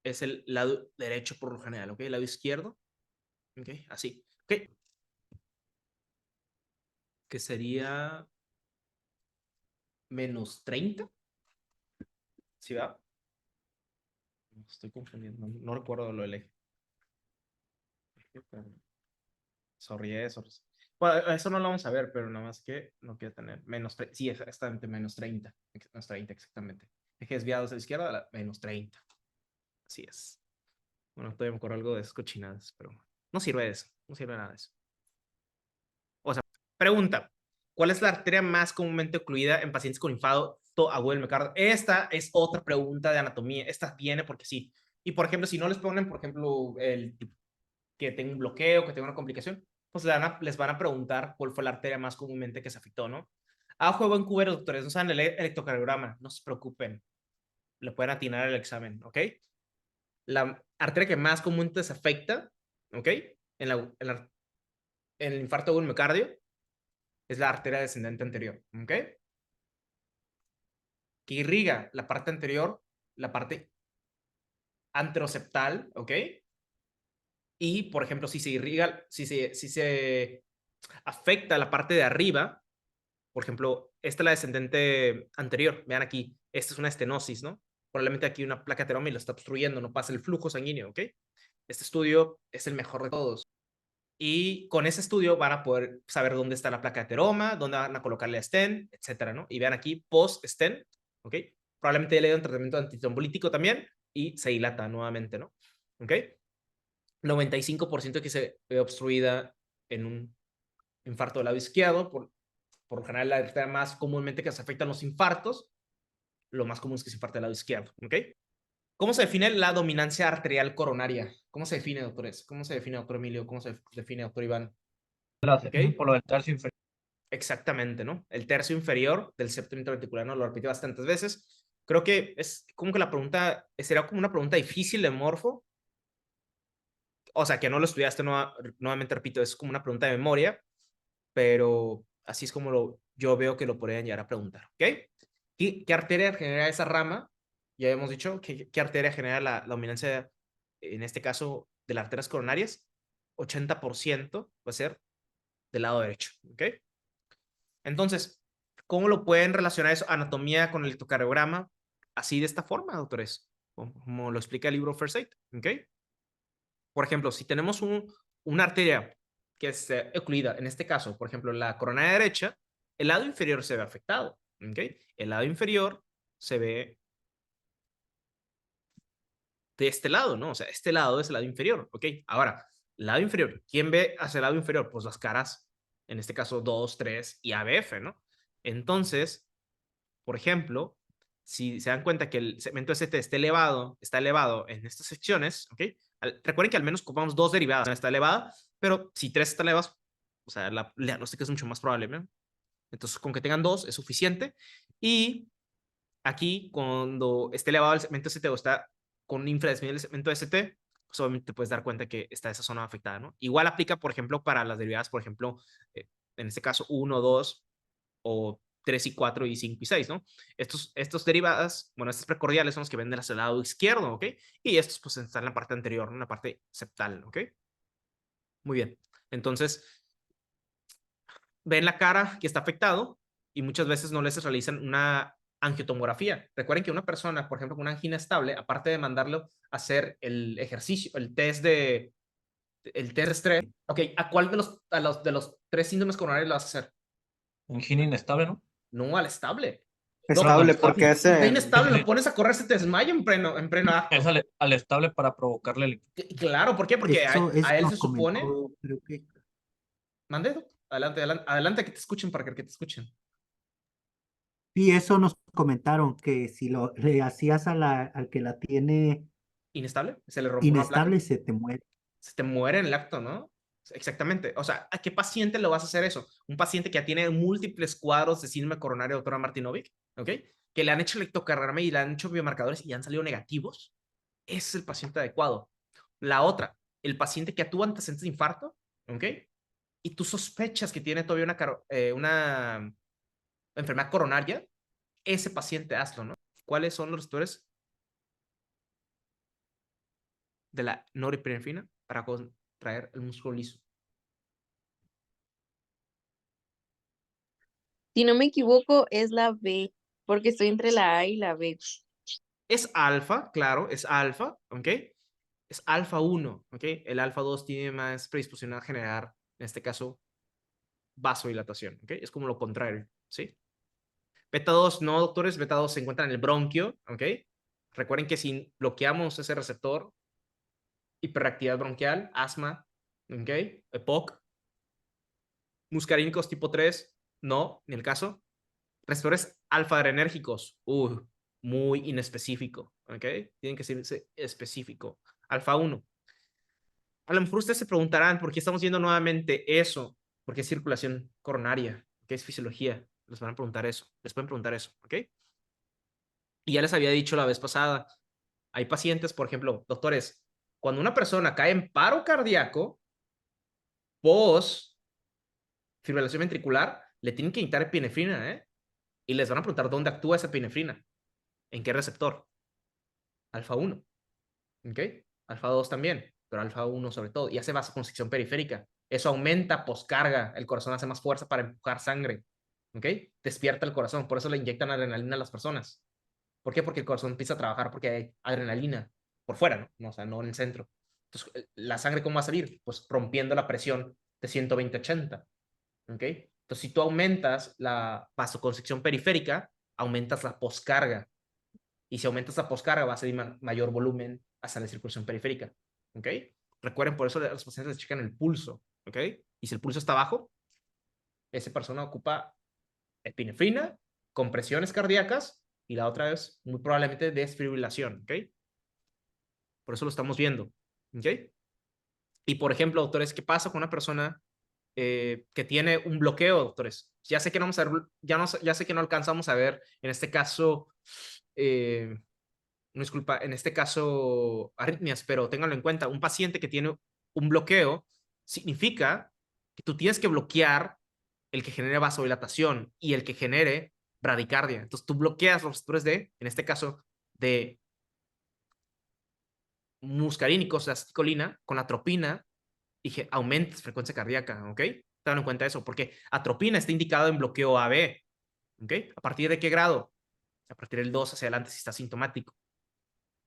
Speaker 1: es el lado derecho por lo general, ¿ok? El lado izquierdo, ¿ok? Así, ¿ok? Que sería menos 30. ¿Sí va? Estoy confundiendo, no recuerdo lo del eje. Sorry, eso. Bueno, eso no lo vamos a ver, pero nada más que no quiero tener menos 30. Sí, exactamente, menos 30. Menos 30, exactamente. Eje desviado hacia la izquierda, menos 30. Así es. Bueno, todavía me acuerdo algo de esas cochinadas, pero no sirve de eso. No sirve nada de eso. O sea, pregunta. ¿Cuál es la arteria más comúnmente ocluida en pacientes con infarto agudo del miocardio? Esta es otra pregunta de anatomía. Esta viene porque sí. Y por ejemplo, si no les ponen, por ejemplo, que tenga un bloqueo, que tenga una complicación, pues les van a preguntar cuál fue la arteria más comúnmente que se afectó, ¿no? Ojo, buen cubero, doctores, no saben el electrocardiograma, no se preocupen, le pueden atinar el examen, ¿ok? La arteria que más comúnmente se afecta, ¿ok? En el infarto agudo del miocardio es la arteria descendente anterior, ¿ok? Que irriga la parte anterior, la parte anteroseptal, ¿ok? Y, por ejemplo, si se irriga, si se afecta la parte de arriba, por ejemplo, esta es la descendente anterior. Vean aquí, esta es una estenosis, ¿no? Probablemente aquí una placa ateroma y lo está obstruyendo, no pasa el flujo sanguíneo, ¿ok? Este estudio es el mejor de todos. Y con ese estudio van a poder saber dónde está la placa de ateroma, dónde van a colocarle a stent, etcétera, ¿no? Y vean aquí, post-stent, ¿ok? Probablemente le dé un tratamiento antitrombolítico también y se dilata nuevamente, ¿no? ¿Ok? 95% que se ve obstruida en un infarto del lado izquierdo, por lo general la arteria más comúnmente que se afectan los infartos, lo más común es que se infarte del lado izquierdo, ¿ok? ¿Cómo se define la dominancia arterial coronaria? ¿Cómo se define, doctores? ¿Cómo se define, doctor Emilio? ¿Cómo se define, doctor Iván? ¿Ok?
Speaker 3: Por lo del tercio inferior.
Speaker 1: Exactamente, ¿no? El tercio inferior del septum interventricular, ¿no? Lo repite bastantes veces. Creo que es como que la pregunta, será como una pregunta difícil de morfo. O sea, que no lo estudiaste, nuevamente repito, es como una pregunta de memoria, pero así es como yo veo que lo podrían llegar a preguntar, ¿ok? ¿Qué arteria genera esa rama? Ya hemos dicho, ¿qué arteria genera la dominancia, en este caso, de las arterias coronarias? 80% va a ser del lado derecho, ¿ok? Entonces, ¿cómo lo pueden relacionar eso, anatomía con el electrocardiograma? Así de esta forma, doctores, como lo explica el libro First Aid, ¿ok? Por ejemplo, si tenemos una arteria que es ocluida, en este caso, por ejemplo, la coronaria derecha, el lado inferior se ve afectado, ¿ok? El lado inferior se ve de este lado, ¿no? O sea, este lado es el lado inferior, ¿ok? Ahora, lado inferior, ¿quién ve hacia el lado inferior? Pues las caras, en este caso 2, 3 y ABF, ¿no? Entonces, por ejemplo, si se dan cuenta que el segmento ST está elevado en estas secciones, ¿ok? Recuerden que al menos ocupamos 2 derivadas, ¿no? Está elevada, pero si 3 están elevadas, o sea, el diagnóstico es mucho más probable, ¿no? Entonces, con que tengan 2 es suficiente. Y aquí, cuando esté elevado el segmento ST o está con un infradesnivel del segmento ST, pues obviamente te puedes dar cuenta que está esa zona afectada, ¿no? Igual aplica, por ejemplo, para las derivadas, por ejemplo, en este caso 1, 2 o 3 y 4 y 5 y 6, ¿no? Estos derivadas, bueno, estos precordiales son los que ven hacia el lado izquierdo, ¿ok? Y estos pues están en la parte anterior, ¿no? En la parte septal, ¿ok? Muy bien. Entonces, ven la cara que está afectado y muchas veces no les realizan una angiotomografía. Recuerden que una persona, por ejemplo, con una angina estable, aparte de mandarlo a hacer el ejercicio, el test de estrés, ok, ¿a cuál de los 3 síndromes coronarios lo vas a hacer?
Speaker 3: Angina inestable, ¿no?
Speaker 1: No al estable.
Speaker 5: Estable, porque
Speaker 1: Está
Speaker 5: ese.
Speaker 1: inestable, lo pones a correr, se te desmaya en pleno acto.
Speaker 3: Es al estable para provocarle el...
Speaker 1: Claro, ¿por qué? Porque
Speaker 6: Eso
Speaker 1: a él
Speaker 6: nos
Speaker 1: se supone.
Speaker 6: comentó, creo que
Speaker 1: Mande, Doc. Adelante, adelante, adelante, que te escuchen para que te escuchen.
Speaker 6: sí, eso nos comentaron, que si le hacías al que la tiene
Speaker 1: ¿Inestable? Se le rompe una placa.
Speaker 6: inestable, se te muere.
Speaker 1: Se te muere en el acto, ¿no? Exactamente. O sea, ¿a qué paciente lo vas a hacer eso? Un paciente que ya tiene múltiples cuadros de síndrome coronario, doctora Martinovic, ¿ok? Que le han hecho electrocardiograma y le han hecho biomarcadores y han salido negativos. Ese es el paciente adecuado. La otra, el paciente que tuvo antecedentes de infarto, ¿ok? Y tú sospechas que tiene todavía una enfermedad coronaria, ese paciente hazlo, ¿no? ¿Cuáles son los receptores de la norepinefrina para contraer el músculo liso?
Speaker 7: Si no me equivoco, es la B, porque estoy entre la A y la B.
Speaker 1: Es alfa, claro, es alfa, ¿ok? Es alfa 1, ¿ok? El alfa 2 tiene más predisposición a generar, en este caso, vasodilatación, ¿ok? Es como lo contrario, ¿sí? Beta 2, no, doctores, beta 2 se encuentra en el bronquio, ¿ok? Recuerden que si bloqueamos ese receptor, hiperactividad bronquial, asma, ¿ok? EPOC, muscarínicos tipo 3, no, ni el caso. Receptores alfa-adrenérgicos, muy inespecífico, ¿ok? Tienen que ser específico. Alfa 1. A lo mejor ustedes se preguntarán por qué estamos viendo nuevamente eso, por qué es circulación coronaria, qué es fisiología. Les van a preguntar eso, les pueden preguntar eso, ¿ok? Y ya les había dicho la vez pasada, hay pacientes, por ejemplo, doctores, cuando una persona cae en paro cardíaco, post fibrilación ventricular, le tienen que inyectar epinefrina, ¿eh? Y les van a preguntar dónde actúa esa epinefrina, en qué receptor. Alfa 1, ¿ok? Alfa 2 también, pero alfa 1 sobre todo, y hace vasoconstricción periférica. Eso aumenta poscarga, el corazón hace más fuerza para empujar sangre, ¿ok? Despierta el corazón, por eso le inyectan adrenalina a las personas. ¿Por qué? Porque el corazón empieza a trabajar porque hay adrenalina por fuera, ¿no? O sea, no en el centro. Entonces, ¿la sangre cómo va a salir? Pues rompiendo la presión de 120-80, ¿ok? Entonces, si tú aumentas la vasoconstricción periférica, aumentas la poscarga. Y si aumentas la poscarga, va a salir mayor volumen hasta la circulación periférica, ¿ok? Recuerden, por eso los pacientes les checan el pulso, ¿ok? Y si el pulso está bajo, esa persona ocupa epinefrina, compresiones cardíacas, y la otra es muy probablemente desfibrilación, ¿ok? Por eso lo estamos viendo, ¿ok? Y por ejemplo, doctores, ¿qué pasa con una persona que tiene un bloqueo, doctores? Ya sé que no vamos a ver, ya sé que no alcanzamos a ver, en este caso, no disculpa, en este caso, arritmias, pero ténganlo en cuenta, un paciente que tiene un bloqueo significa que tú tienes que bloquear el que genere vasodilatación y el que genere bradicardia. Entonces tú bloqueas los receptores en este caso, de muscarínicos, la acetilcolina, con atropina y aumentas frecuencia cardíaca, ¿ok? Tengan en cuenta eso, porque atropina está indicado en bloqueo AB, ¿ok? ¿A partir de qué grado? A partir del 2 hacia adelante si está sintomático,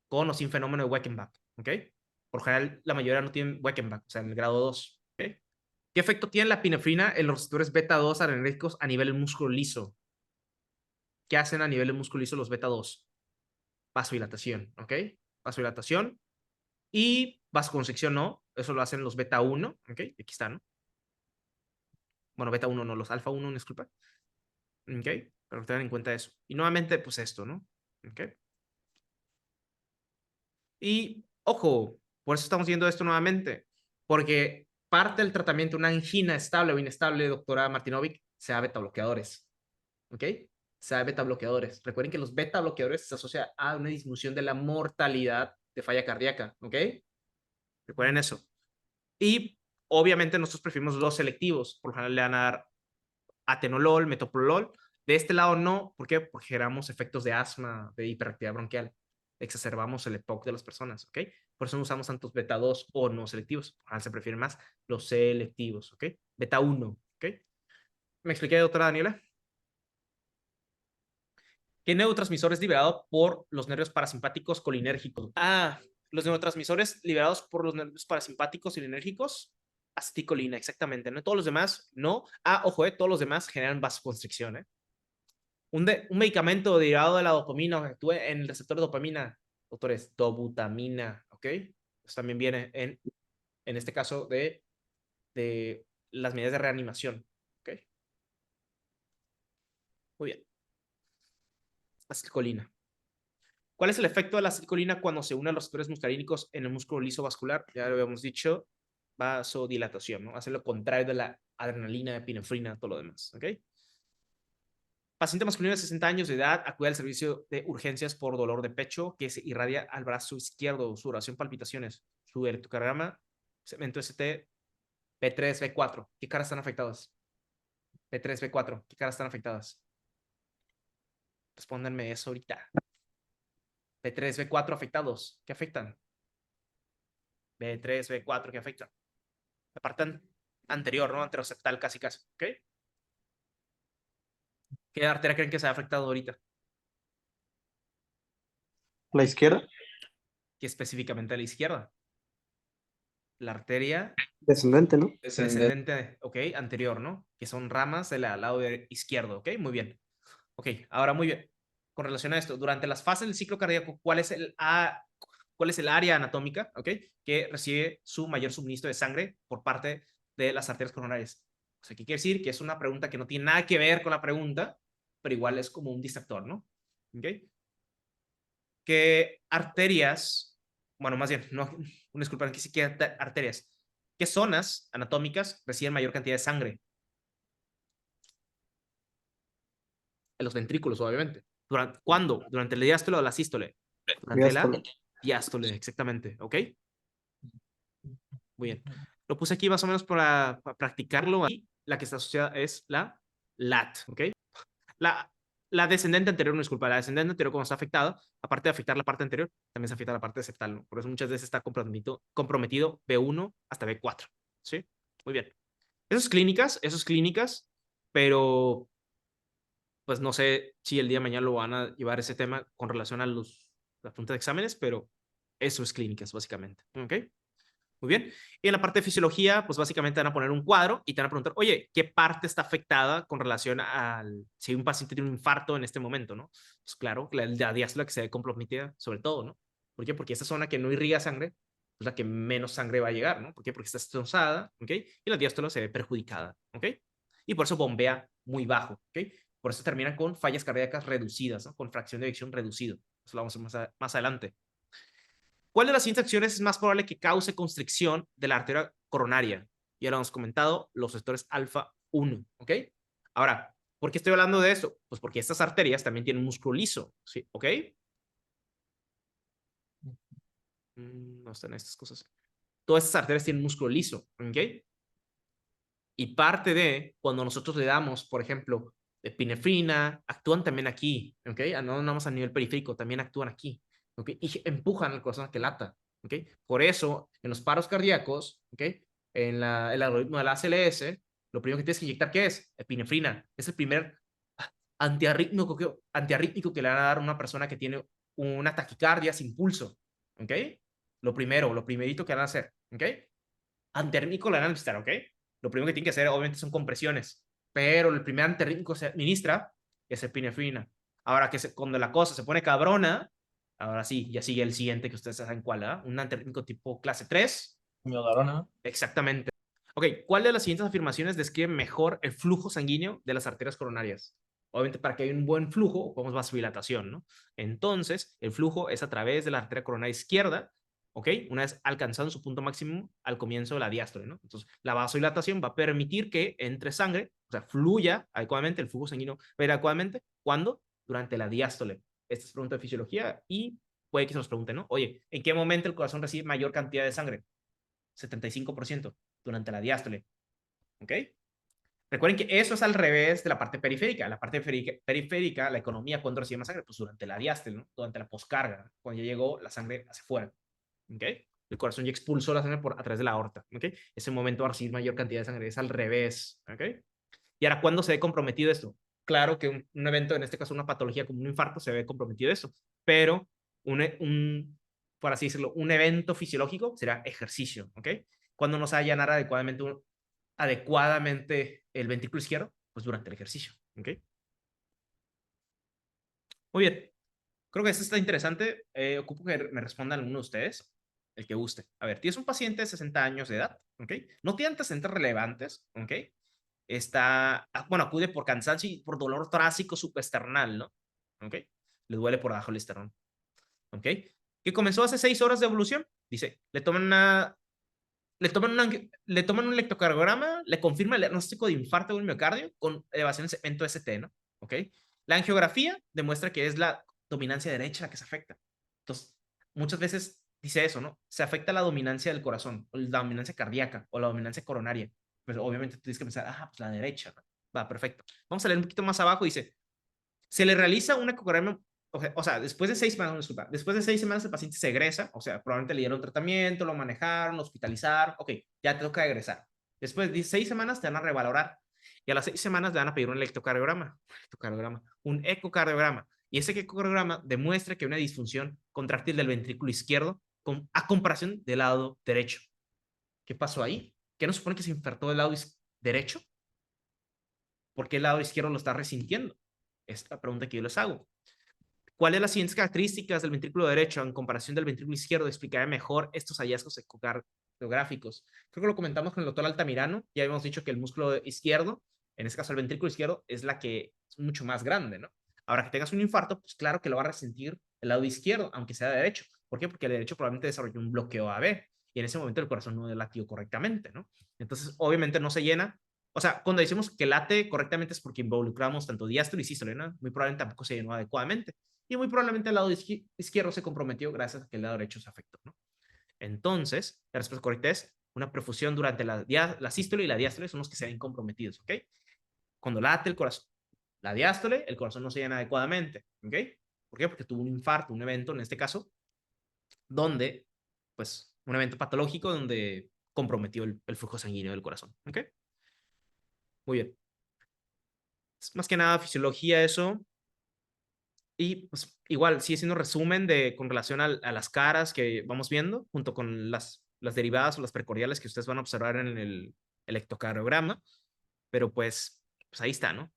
Speaker 1: con o sin fenómeno de Weckenbach, ¿ok? Por general, la mayoría no tienen Weckenbach, o sea, en el grado 2, ¿ok? ¿Qué efecto tiene la epinefrina en los receptores beta 2 adrenérgicos a nivel del músculo liso? ¿Qué hacen a nivel del músculo liso los beta 2? Vasodilatación, ¿ok? Vasodilatación Y vasoconstricción no, eso lo hacen los beta 1, ¿ok? Aquí está, ¿no? Bueno, beta 1 no, los alfa 1, disculpa. ¿Ok? Pero tengan en cuenta eso. Y nuevamente, pues esto, ¿no? ¿Ok? Y, ojo, por eso estamos viendo esto nuevamente. Porque parte del tratamiento de una angina estable o inestable, doctora Martinovic, sea beta bloqueadores. ¿Ok? Sea beta bloqueadores. Recuerden que los beta bloqueadores se asocian a una disminución de la mortalidad de falla cardíaca. ¿Ok? Recuerden eso. Y obviamente nosotros preferimos los selectivos. Por lo general le van a dar atenolol, metoprolol. De este lado no. ¿Por qué? Porque generamos efectos de asma, de hiperactividad bronquial. Exacerbamos el EPOC de las personas, ¿ok? Por eso no usamos tantos beta 2 o no selectivos. Por lo general se prefieren más los selectivos, ¿ok? Beta 1, ¿ok? ¿Me expliqué, doctora Daniela? ¿Qué neurotransmisor es liberado por los nervios parasimpáticos colinérgicos? Los neurotransmisores liberados por los nervios parasimpáticos colinérgicos, acetilcolina, exactamente, ¿no? Todos los demás, no. Ojo, todos los demás generan vasoconstricción, ¿eh? Un medicamento derivado de la dopamina que actúe en el receptor de dopamina, doctores, dobutamina, ¿ok? Eso también viene en este caso de las medidas de reanimación, ¿ok? Muy bien. Acetilcolina. ¿Cuál es el efecto de la acetilcolina cuando se une a los receptores muscarínicos en el músculo liso vascular? Ya lo habíamos dicho, vasodilatación, ¿no? Hace lo contrario de la adrenalina, epinefrina, todo lo demás, ¿ok? Paciente masculino de 60 años de edad acude al servicio de urgencias por dolor de pecho que se irradia al brazo izquierdo, sudoración, palpitaciones, su electrocardiograma, segmento ST, P3, B4. ¿Qué caras están afectadas? P3, B4. ¿Qué caras están afectadas? Respóndanme eso ahorita. P3, B4 afectados. ¿Qué afectan? B3, B4, ¿qué afectan? La parte anterior, ¿no? Anteroseptal casi casi, ¿ok? ¿Qué arteria creen que se ha afectado ahorita?
Speaker 5: La izquierda,
Speaker 1: ¿Qué específicamente a la izquierda? La arteria
Speaker 5: descendente, ¿no?
Speaker 1: descendente, ¿ok? Anterior, ¿no? Que son ramas del lado izquierdo, ¿ok? Muy bien. Ok, ahora muy bien. Con relación a esto, durante las fases del ciclo cardíaco, ¿cuál es el área anatómica, ¿ok? Que recibe su mayor suministro de sangre por parte de las arterias coronarias? O sea, ¿qué quiere decir? Que es una pregunta que no tiene nada que ver con la pregunta, pero igual es como un distractor, ¿no? ¿Ok? ¿Qué arterias, bueno, más bien, no, disculpa, ¿qué arterias? ¿Qué zonas anatómicas reciben mayor cantidad de sangre? En los ventrículos, obviamente. ¿Cuándo? ¿Durante la diástole o la sístole? Durante la
Speaker 5: Diástole.
Speaker 1: diástole, exactamente, ¿ok? Muy bien. Lo puse aquí más o menos para practicarlo. Y la que está asociada es la LAT, ¿ok? La descendente anterior, no disculpa, la descendente anterior cuando está afectada, aparte de afectar la parte anterior, también se afecta la parte septal, ¿no? Por eso muchas veces está comprometido B1 hasta B4, ¿sí? Muy bien. Eso es clínicas, pero pues no sé si el día de mañana lo van a llevar ese tema con relación a las preguntas de exámenes, pero eso es clínicas, básicamente, ¿ok? Muy bien. Y en la parte de fisiología, pues básicamente van a poner un cuadro y te van a preguntar, oye, ¿qué parte está afectada con relación al si un paciente tiene un infarto en este momento, ¿no? Pues claro, la diástole que se ve comprometida, sobre todo, ¿no? ¿Por qué? Porque esa zona que no irriga sangre es la que menos sangre va a llegar, ¿no? ¿Por qué? Porque está estrozada, ¿ok? Y la diástole se ve perjudicada, ¿ok? Y por eso bombea muy bajo, ¿ok? Por eso termina con fallas cardíacas reducidas, ¿no? Con fracción de eyección reducido. Eso lo vamos a ver más adelante. ¿Cuál de las siguientes acciones es más probable que cause constricción de la arteria coronaria? Ya lo hemos comentado, los receptores alfa 1, ¿ok? Ahora, ¿por qué estoy hablando de eso? Pues porque estas arterias también tienen músculo liso, ¿sí? ¿Ok? No están estas cosas. Todas estas arterias tienen músculo liso, ¿ok? Y parte de cuando nosotros le damos, por ejemplo, epinefrina, actúan también aquí, ¿ok? No nada más a nivel periférico, también actúan aquí, ¿ok? Y empujan al corazón a que lata, ¿ok? Por eso, en los paros cardíacos, ¿ok? En el algoritmo de la ACLS, lo primero que tienes que inyectar, ¿qué es? Epinefrina. Es el primer antiarrítmico que le van a dar a una persona que tiene una taquicardia sin pulso, ¿ok? Lo primerito que van a hacer, ¿ok? Antiarrítmico le van a necesitar, ¿ok? Lo primero que tiene que hacer, obviamente, son compresiones, pero el primer antiarrítmico se administra es epinefrina. Ahora que cuando la cosa se pone cabrona, Ahora sí, ya sigue el siguiente que ustedes saben cuál, ¿verdad? Un antiarrítmico tipo clase 3.
Speaker 3: Miodarona.
Speaker 1: Exactamente. Ok, ¿cuál de las siguientes afirmaciones describe mejor el flujo sanguíneo de las arterias coronarias? Obviamente, para que haya un buen flujo, ocupamos vasodilatación, ¿no? Entonces, el flujo es a través de la arteria coronaria izquierda, ¿ok? Una vez alcanzando su punto máximo al comienzo de la diástole, ¿no? Entonces, la vasodilatación va a permitir que entre sangre, o sea, fluya adecuadamente, el flujo sanguíneo va a ir adecuadamente. ¿Cuándo? Durante la diástole. Esta es pregunta de fisiología y puede que se nos pregunte, ¿no? Oye, ¿en qué momento el corazón recibe mayor cantidad de sangre? 75% durante la diástole. ¿Ok? Recuerden que eso es al revés de la parte periférica. La parte periférica, la economía, ¿cuándo recibe más sangre? Pues durante la diástole, ¿no? Durante la poscarga, cuando ya llegó la sangre hacia afuera. ¿Ok? El corazón ya expulsó la sangre a través de la aorta. ¿Ok? Ese momento va a recibir mayor cantidad de sangre. Es al revés. ¿Ok? Y ahora, ¿cuándo se ve comprometido esto? Claro que un evento, en este caso una patología como un infarto, se ve comprometido eso. Pero por así decirlo, un evento fisiológico será ejercicio. ¿Ok? Cuando no se va a llenar adecuadamente el ventrículo izquierdo, pues durante el ejercicio. ¿Ok? Muy bien. Creo que esto está interesante. Ocupo que me respondan alguno de ustedes, el que guste. A ver, tienes un paciente de 60 años de edad, ¿ok? No tiene antecedentes relevantes, ¿ok? Bueno, acude por cansancio y por dolor torácico subesternal, ¿no? ¿Ok? Le duele por abajo el esternón, ¿ok? Que comenzó hace 6 horas de evolución. Dice, le toman un electrocardiograma, le confirma el diagnóstico de infarto del miocardio con elevación en segmento ST, ¿no? ¿Ok? La angiografía demuestra que es la dominancia derecha la que se afecta. Entonces, muchas veces dice eso, ¿no? Se afecta la dominancia del corazón, o la dominancia cardíaca, o la dominancia coronaria. Pues obviamente tú tienes que pensar, pues la derecha, ¿no? Va, perfecto. Vamos a leer un poquito más abajo, dice, se le realiza un ecocardiograma, o sea, después de 6 semanas, disculpa, después de 6 semanas el paciente se egresa, o sea, probablemente le dieron tratamiento, lo manejaron, lo hospitalizaron, ok, ya te toca egresar. Después de 6 semanas te van a revalorar y a las 6 semanas le van a pedir un un ecocardiograma. Y ese ecocardiograma demuestra que hay una disfunción contráctil del ventrículo izquierdo a comparación del lado derecho. ¿Qué pasó ahí? ¿Qué nos supone que se infartó del lado derecho? ¿Por qué el lado izquierdo lo está resintiendo? Es la pregunta que yo les hago. ¿Cuál de las siguientes características del ventrículo derecho en comparación del ventrículo izquierdo explicaría mejor estos hallazgos ecocardiográficos? Creo que lo comentamos con el doctor Altamirano. Ya habíamos dicho que el músculo izquierdo, en este caso el ventrículo izquierdo, es la que es mucho más grande, ¿no? Ahora que tengas un infarto, pues claro que lo va a resentir el lado izquierdo, aunque sea derecho. ¿Por qué? Porque el derecho probablemente desarrolló un bloqueo AB y en ese momento el corazón no latió correctamente, ¿no? Entonces, obviamente no se llena. O sea, cuando decimos que late correctamente es porque involucramos tanto diástole y sístole, ¿no? Muy probablemente tampoco se llenó adecuadamente. Y muy probablemente el lado izquierdo se comprometió gracias a que el lado derecho se afectó, ¿no? Entonces, la respuesta correcta es una perfusión durante la sístole y la diástole son los que se ven comprometidos, ¿ok? Cuando late el corazón, la diástole, el corazón no se llena adecuadamente, ¿ok? ¿Por qué? Porque tuvo un infarto, un evento, en este caso, donde, pues, un evento patológico donde comprometió el flujo sanguíneo del corazón, ¿ok? Muy bien. Es más que nada fisiología eso. Y pues igual sigue siendo resumen con relación a las caras que vamos viendo, junto con las derivadas o las precordiales que ustedes van a observar en el electrocardiograma. Pero pues ahí está, ¿no?